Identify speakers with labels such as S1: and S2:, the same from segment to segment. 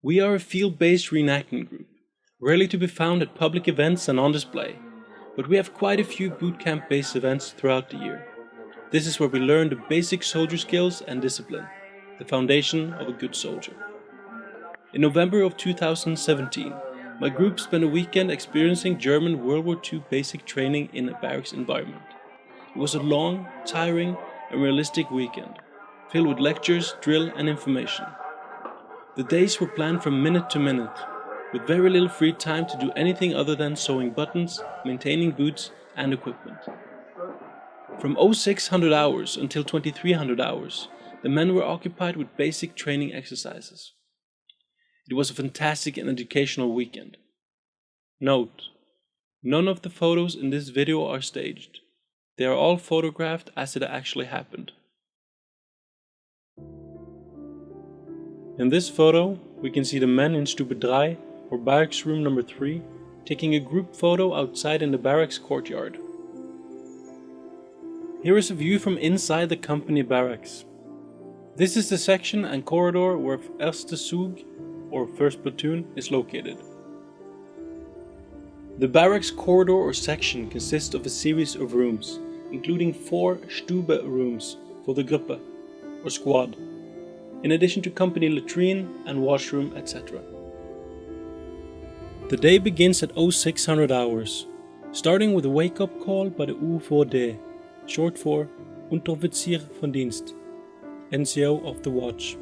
S1: We are a field-based reenactment group, rarely to be found at public events and on display, but we have quite a few bootcamp-based events throughout the year. This is where we learn the basic soldier skills and discipline, the foundation of a good soldier. In November of 2017, my group spent a weekend experiencing German World War II basic training in a barracks environment. It was a long, tiring, and realistic weekend, filled with lectures, drill, and information. The days were planned from minute to minute, with very little free time to do anything other than sewing buttons, maintaining boots, and equipment. From 0600 hours until 2300 hours, the men were occupied with basic training exercises. It was a fantastic and educational weekend. Note: none of the photos in this video are staged. They are all photographed as it actually happened. In this photo, we can see the men in Stube 3, or barracks room number 3, taking a group photo outside in the barracks courtyard. Here is a view from inside the company barracks. This is the section and corridor where Erste Zug, or 1st Platoon, is located. The barracks corridor or section consists of a series of rooms, including 4 Stube rooms for the Gruppe, or squad, in addition to company latrine and washroom, etc. The day begins at 0600 hours, starting with a wake-up call by the UVD, short for Unteroffizier von Dienst, NCO of the watch.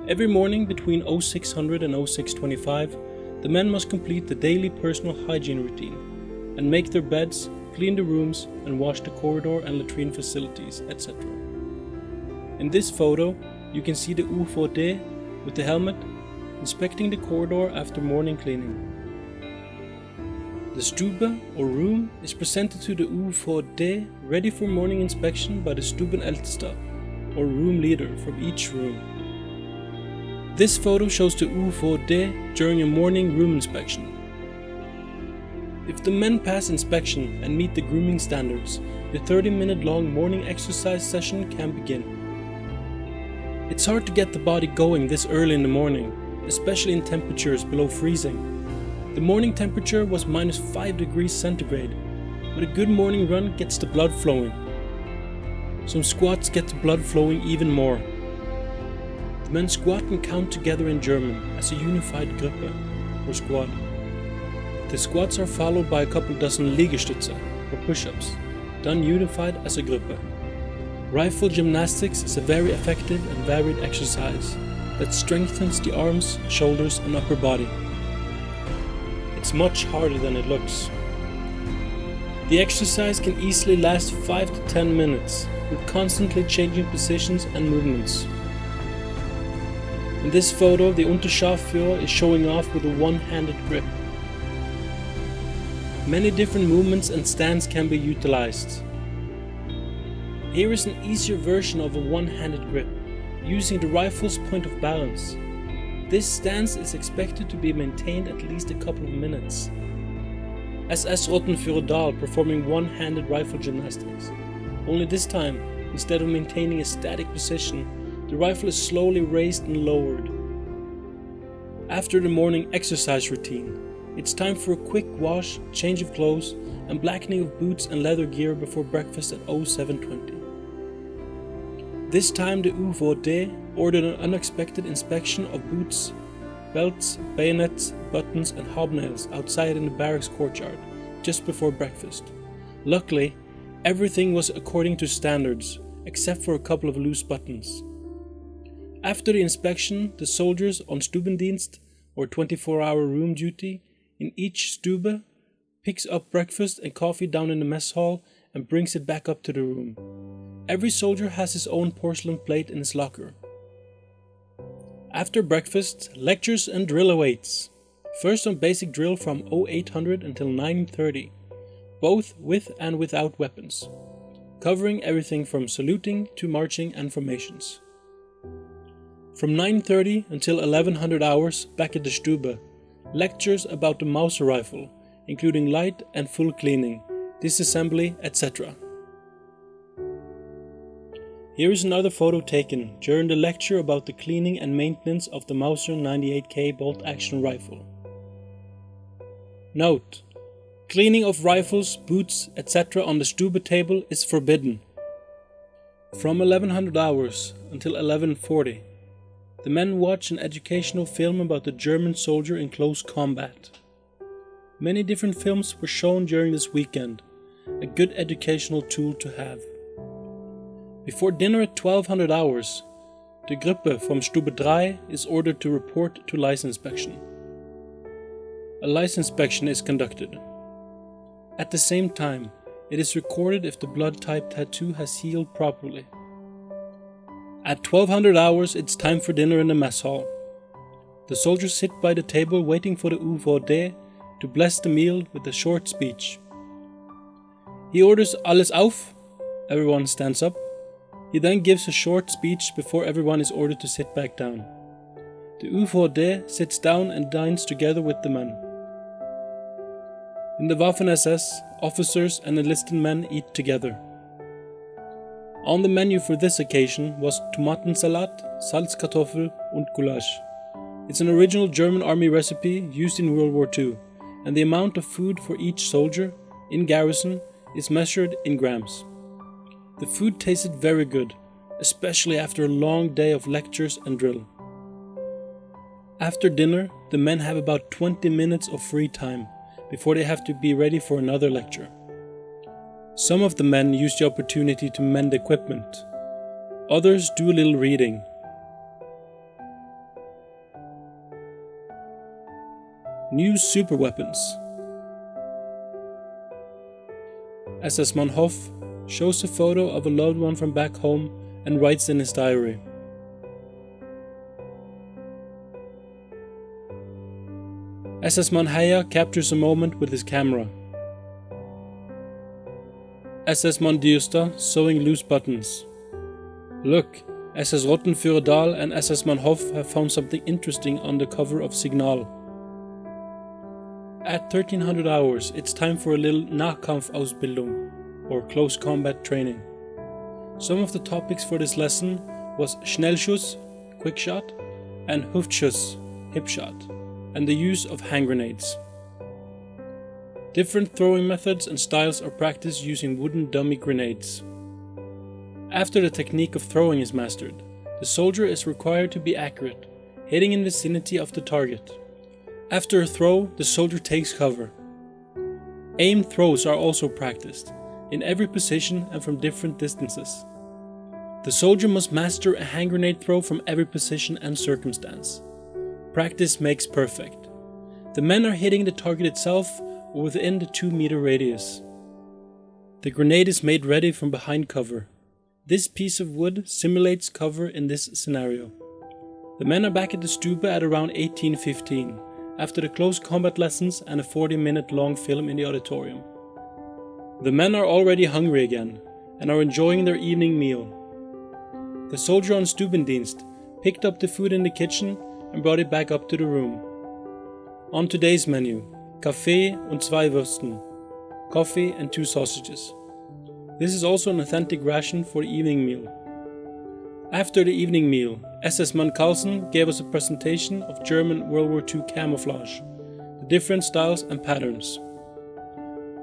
S1: Every morning between 0600 and 0625, the men must complete the daily personal hygiene routine and make their beds, clean the rooms, and wash the corridor and latrine facilities, etc. In this photo, you can see the UVD with the helmet inspecting the corridor after morning cleaning. The Stube or room is presented to the UVD ready for morning inspection by the Stubenältester or room leader from each room. This photo shows the UVD during a morning room inspection. If the men pass inspection and meet the grooming standards, the 30-minute long morning exercise session can begin. It's hard to get the body going this early in the morning, especially in temperatures below freezing. The morning temperature was -5 degrees centigrade, but a good morning run gets the blood flowing. Some squats get the blood flowing even more. The men squat and count together in German as a unified Gruppe, or squad. The squats are followed by a couple dozen Liegestütze, or push-ups, done unified as a Gruppe. Rifle gymnastics is a very effective and varied exercise that strengthens the arms, shoulders, and upper body. It's much harder than it looks. The exercise can easily last 5 to 10 minutes, with constantly changing positions and movements. In this photo, the Unterscharführer is showing off with a one-handed grip. Many different movements and stands can be utilized. Here is an easier version of a one-handed grip, using the rifle's point of balance. This stance is expected to be maintained at least a couple of minutes. SS Rottenführer Dahl performing one-handed rifle gymnastics. Only this time, instead of maintaining a static position, the rifle is slowly raised and lowered. After the morning exercise routine, it's time for a quick wash, change of clothes, and blackening of boots and leather gear before breakfast at 0720. This time the UVD ordered an unexpected inspection of boots, belts, bayonets, buttons and hobnails outside in the barracks courtyard, just before breakfast. Luckily, everything was according to standards, except for a couple of loose buttons. After the inspection, the soldiers on Stubendienst, or 24-hour room duty, in each Stube, picks up breakfast and coffee down in the mess hall and brings it back up to the room. Every soldier has his own porcelain plate in his locker. After breakfast, lectures and drill awaits. First on basic drill from 0800 until 9:30, both with and without weapons, covering everything from saluting to marching and formations. From 9:30 until 1100 hours back at the Stube, lectures about the Mauser rifle, including light and full cleaning, disassembly, etc. Here is another photo taken during the lecture about the cleaning and maintenance of the Mauser 98K bolt-action rifle. Note: cleaning of rifles, boots, etc. on the Stube table is forbidden. From 1100 hours until 1140, the men watch an educational film about the German soldier in close combat. Many different films were shown during this weekend, a good educational tool to have. Before dinner at 1200 hours, the Gruppe from WWII is ordered to report to license inspection. A license inspection is conducted. At the same time, it is recorded if the blood-type tattoo has healed properly. At 1200 hours, it's time for dinner in the mess hall. The soldiers sit by the table waiting for the UVD to bless the meal with a short speech. He orders alles auf, everyone stands up. He then gives a short speech before everyone is ordered to sit back down. The UVD sits down and dines together with the men. In the Waffen-SS, officers and enlisted men eat together. On the menu for this occasion was Tomatensalat, Salzkartoffel und Gulasch. It's an original German army recipe used in World War II, and the amount of food for each soldier in garrison is measured in grams. The food tasted very good, especially after a long day of lectures and drill. After dinner, the men have about 20 minutes of free time before they have to be ready for another lecture. Some of the men use the opportunity to mend equipment. Others do a little reading. New superweapons. SS-man Hoff shows a photo of a loved one from back home and writes in his diary. SS-man Heyer captures a moment with his camera. SS-man Dyrsta sewing loose buttons. Look, SS Rottenführer Dahl and SS-man Hoff have found something interesting on the cover of Signal. At 1300 hours, it's time for a little Nahkampfausbildung, or close combat training. Some of the topics for this lesson was Schnellschuss, quick shot, and Huftschuss, hip shot, and the use of hand grenades. Different throwing methods and styles are practiced using wooden dummy grenades. After the technique of throwing is mastered, the soldier is required to be accurate, hitting in the vicinity of the target. After a throw, the soldier takes cover. Aimed throws are also practiced, in every position and from different distances. The soldier must master a hand grenade throw from every position and circumstance. Practice makes perfect. The men are hitting the target itself or within the 2-meter radius. The grenade is made ready from behind cover. This piece of wood simulates cover in this scenario. The men are back at the Stube at around 18:15, after the close combat lessons and a 40-minute long film in the auditorium. The men are already hungry again and are enjoying their evening meal. The soldier on Stubendienst picked up the food in the kitchen and brought it back up to the room. On today's menu, Kaffee und 2 Würsten, coffee and 2 sausages. This is also an authentic ration for the evening meal. After the evening meal, SS-man Carlsen gave us a presentation of German World War II camouflage, the different styles and patterns.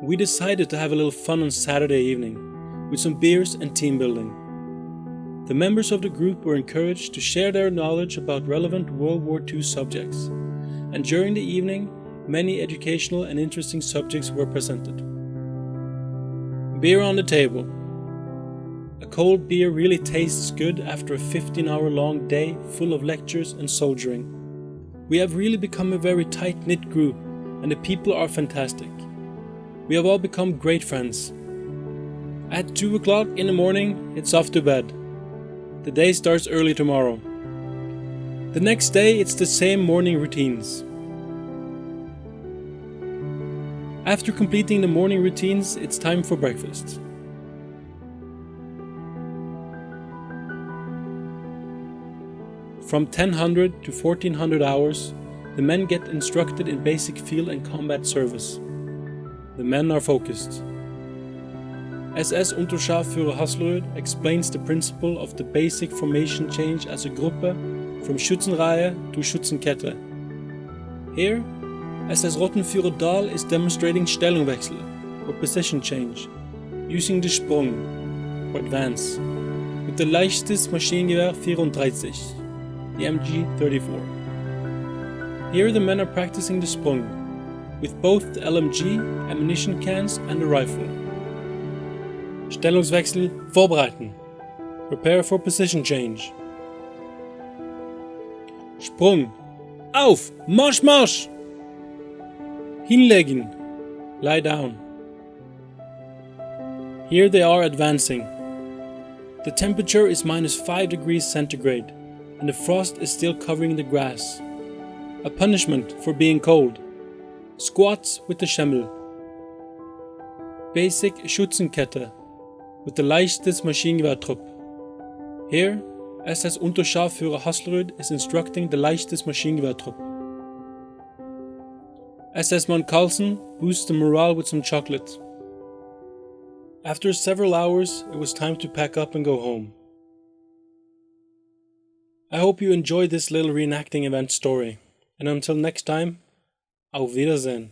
S1: We decided to have a little fun on Saturday evening, with some beers and team building. The members of the group were encouraged to share their knowledge about relevant World War II subjects, and during the evening, many educational and interesting subjects were presented. Beer on the table. A cold beer really tastes good after a 15-hour-long day full of lectures and soldiering. We have really become a very tight-knit group, and the people are fantastic. We have all become great friends. At 2 o'clock in the morning, it's off to bed. The day starts early tomorrow. The next day, it's the same morning routines. After completing the morning routines, it's time for breakfast. From 1000 to 1400 hours, the men get instructed in basic field and combat service. The men are focused. SS Unterscharführer Haslerud explains the principle of the basic formation change as a Gruppe from Schützenreihe to Schützenkette. Here, SS Rottenführer Dahl is demonstrating Stellungwechsel, or position change, using the Sprung, or advance, with the leichtes Maschinengewehr 34, the MG-34. Here the men are practicing the Sprung, with both the LMG, ammunition cans and the rifle. Stellungswechsel vorbereiten. Prepare for position change. Sprung. Auf! Marsch, Marsch! Hinlegen. Lie down. Here they are advancing. The temperature is -5 degrees centigrade, and the frost is still covering the grass. A punishment for being cold. Squats with the Schemmel. Basic Schützenkette with the leichtes Maschinengewehrtrupp. Here, SS Unterscharführer Haslerud is instructing the leichtes Maschinengewehrtrupp. SS Mann Carlsen boosts the morale with some chocolate. After several hours, it was time to pack up and go home. I hope you enjoyed this little reenacting event story, and until next time, auf Wiedersehen.